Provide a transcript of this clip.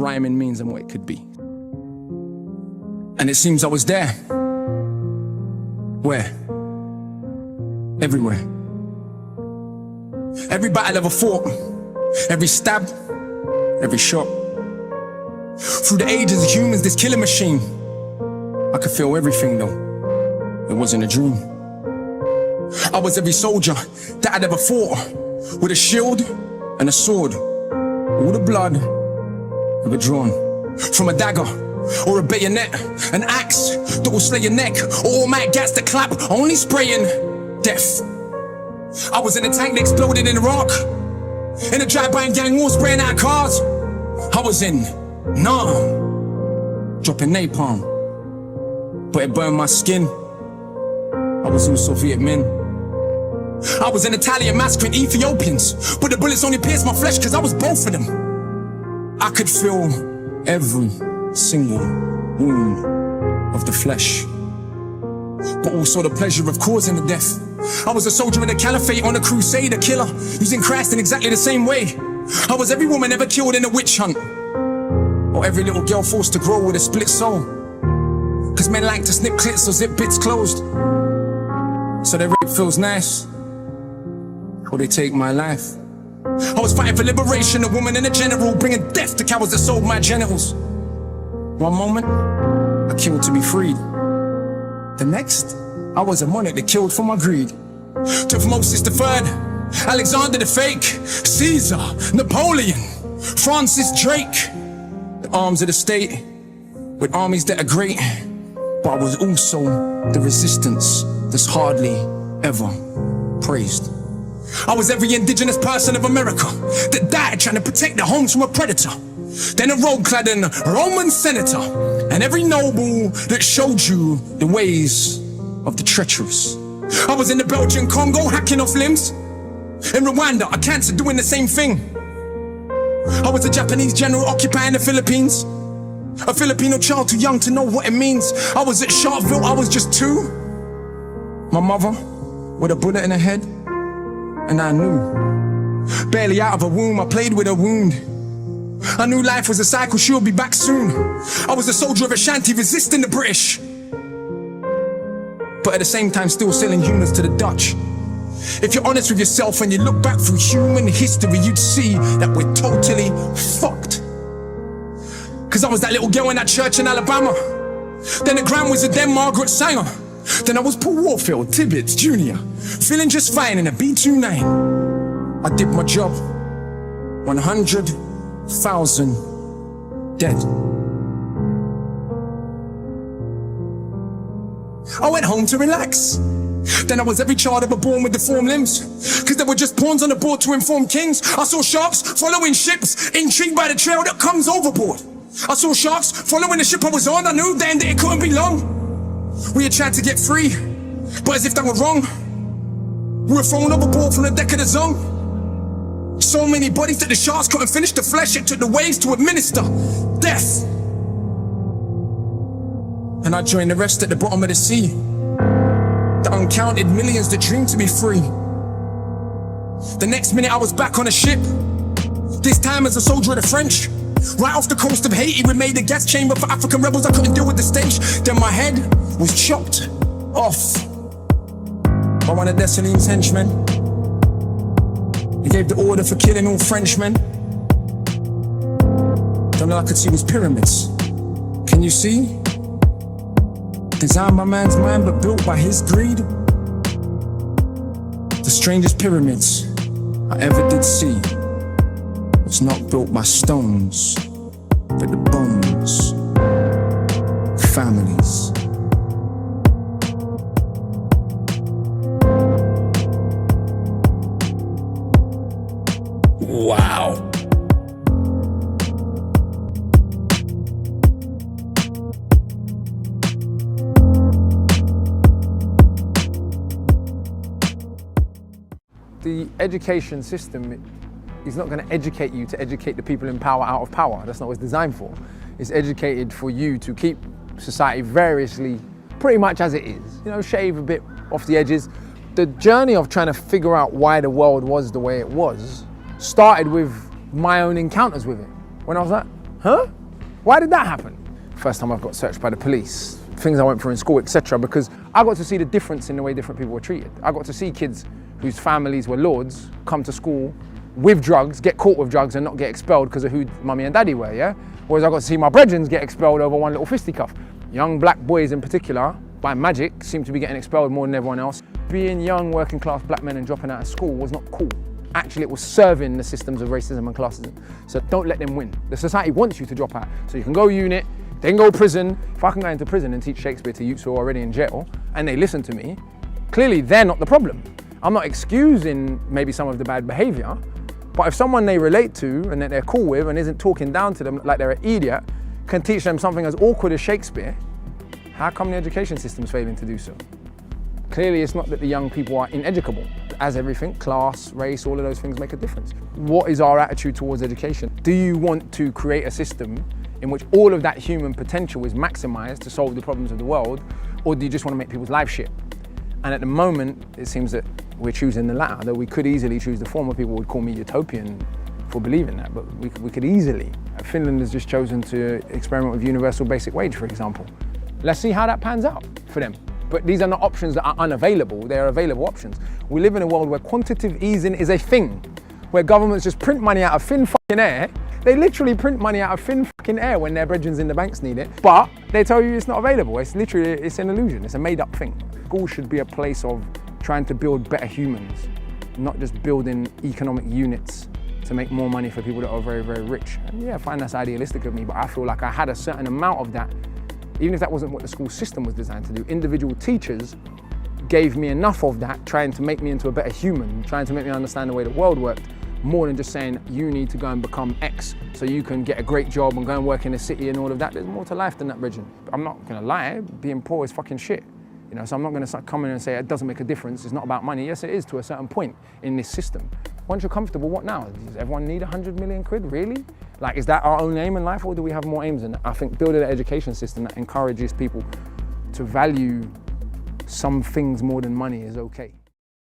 rhyming means and what it could be. And it seems I was there. Where? Everywhere. Every battle ever fought, every stab, every shot. Through the ages of humans, this killing machine, I could feel everything though. It wasn't a dream. I was every soldier that I'd ever fought, with a shield and a sword. All the blood ever drawn from a dagger or a bayonet, an axe that will slay your neck, or automatic gas that clap, only spraying death. I was in a tank that exploded in Iraq, in a drive-by gang war spraying out cars. I was in Nam, dropping napalm, but it burned my skin. I was also Viet Minh. I was an Italian massacring Ethiopians, but the bullets only pierced my flesh cause I was both of them. I could feel every single wound of the flesh, but also the pleasure of causing the death. I was a soldier in the caliphate on a crusade, a killer, using Christ in exactly the same way. I was every woman ever killed in a witch hunt, or every little girl forced to grow with a split soul. Cause men like to snip clits or zip bits closed, so their rape feels nice, or they take my life. I was fighting for liberation, a woman and a general, bringing death to cowards that sold my genitals. One moment, I killed to be freed. The next, I was a monarch that killed for my greed. Tutmosis III, Alexander the Fake, Caesar, Napoleon, Francis Drake. The arms of the state, with armies that are great, but I was also the resistance that's hardly ever praised. I was every indigenous person of America that died trying to protect their homes from a predator. Then a robe-clad Roman senator, and every noble that showed you the ways of the treacherous. I was in the Belgian Congo hacking off limbs. In Rwanda, a cancer doing the same thing. I was a Japanese general occupying the Philippines, a Filipino child too young to know what it means. I was at Sharpeville, I was just 2. My mother with a bullet in her head, and I knew. Barely out of a womb, I played with a wound. I knew life was a cycle, she'll be back soon. I was a soldier of Ashanti resisting the British, but at the same time still selling humans to the Dutch. If you're honest with yourself and you look back through human history, you'd see that we're totally fucked. Cause I was that little girl in that church in Alabama. Then the Grand Wizard, then Margaret Sanger. Then I was Paul Warfield, Tibbets Jr., feeling just fine in a B-29. I did my job. 100,000 dead. I went home to relax. Then I was every child ever born with deformed limbs, cause there were just pawns on the board to inform kings. I saw sharks following ships, intrigued by the trail that comes overboard. I saw sharks following the ship I was on. I knew then that it couldn't be long. We had tried to get free, but as if that were wrong, we were thrown overboard from the deck of the Zone. So many bodies that the sharks couldn't finish the flesh. It took the waves to administer death. And I joined the rest at the bottom of the sea, the uncounted millions that dreamed to be free. The next minute I was back on a ship, this time as a soldier of the French. Right off the coast of Haiti, we made a gas chamber for African rebels. I couldn't deal with the stench. Then my head was chopped off by one of Dessalines' henchmen. He gave the order for killing all Frenchmen. Then all I could see was pyramids. Can you see? Designed by man's mind but built by his greed. The strangest pyramids I ever did see was not built by stones, but the bones of families. Wow. The education system is not going to educate you to educate the people in power out of power. That's not what it's designed for. It's educated for you to keep society variously pretty much as it is. You know, shave a bit off the edges. The journey of trying to figure out why the world was the way it was started with my own encounters with it. When I was Huh? Why did that happen? First time I got searched by the police, things I went through in school, etc. Because I got to see the difference in the way different people were treated. I got to see kids whose families were lords come to school with drugs, get caught with drugs and not get expelled because of who mummy and daddy were, yeah? Whereas I got to see my brethren get expelled over one little fisticuff. Young black boys in particular, by magic, seem to be getting expelled more than everyone else. Being young working class black men and dropping out of school was not cool. Actually, it was serving the systems of racism and classism. So don't let them win. The society wants you to drop out. So you can go unit, then go prison. If I can go into prison and teach Shakespeare to youths who are already in jail and they listen to me, clearly they're not the problem. I'm not excusing maybe some of the bad behavior, but if someone they relate to and that they're cool with and isn't talking down to them like they're an idiot, can teach them something as awkward as Shakespeare, how come the education system's failing to do so? Clearly it's not that the young people are ineducable. As everything, class, race, all of those things make a difference. What is our attitude towards education? Do you want to create a system in which all of that human potential is maximized to solve the problems of the world, or do you just want to make people's lives shit? And at the moment, it seems that we're choosing the latter, though we could easily choose the former. People would call me utopian for believing that, but we could easily. Finland has just chosen to experiment with universal basic wage, for example. Let's see how that pans out for them. But these are not options that are unavailable, they're available options. We live in a world where quantitative easing is a thing, where governments just print money out of thin fucking air. They literally print money out of thin fucking air when their brethren in the banks need it, but they tell you it's not available. It's literally, it's an illusion, it's a made up thing. School should be a place of trying to build better humans, not just building economic units to make more money for people that are very, very rich. And yeah, I find that's idealistic of me, but I feel like I had a certain amount of that. Even if that wasn't what the school system was designed to do, individual teachers gave me enough of that, trying to make me into a better human, trying to make me understand the way the world worked, more than just saying, you need to go and become X so you can get a great job and go and work in the city and all of that. There's more to life than that, Bridget. I'm not gonna lie, being poor is fucking shit. You know, so I'm not gonna start coming and say it doesn't make a difference, it's not about money. Yes, it is to a certain point in this system. Once you're comfortable, what now? Does everyone need 100 million quid, really? Like, is that our own aim in life, or do we have more aims in it? I think building an education system that encourages people to value some things more than money is okay.